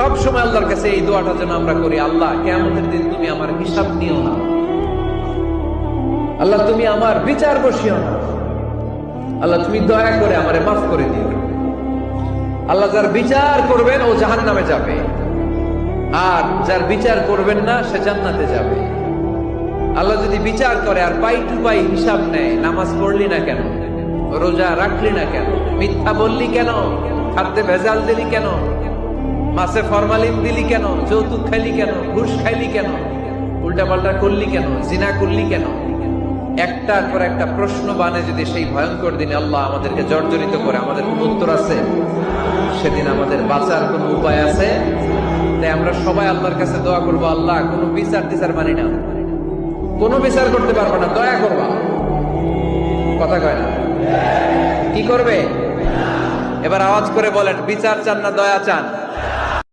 সব সময় আল্লাহর কাছে এই দোয়াটা যেন আমরা করি, আল্লাহ কিয়ামতের দিন তুমি আমার হিসাব নিও না, আল্লাহ তুমি আমার বিচার বসিও না, আল্লাহ তুমি দয়া করে আমারে মাফ করে দিও। আল্লাহ যার বিচার করবেন ও জাহান্নামে যাবে, আর যার বিচার করবেন না সে জান্নাতে যাবে। আল্লাহ যদি বিচার করে আর পাই টু পাই হিসাব নেয়, নামাজ পড়লি না কেন, রোজা রাখলি না কেন, মিথ্যা বললি কেন, খাদ্যে ভেজাল দিলি কেন, মাছে ফরমালিন দিলি কেন, যৌতুক খাইলি কেন, ঘুষ খাইলি কেন, উল্টাপাল্টা করলি কেন, জিনা করলি কেন, একটার পর একটা প্রশ্ন বানে যদি সেই ভয়ঙ্কর দিনে আল্লাহ আমাদেরকে জর্জরিত করে, আমাদের কোন উত্তর আছে? সেদিন আমাদের বাঁচার কোন উপায় আছে? তাই আমরা সবাই আল্লাহর কাছে দোয়া করবো, আল্লাহ কোনো বিচার টিচার মানি না, কোনো বিচার করতে পারবো না, দয়া করবা। কথা কয় না? কি করবে? এবার আওয়াজ করে বলেন, বিচার চান না দয়া চান?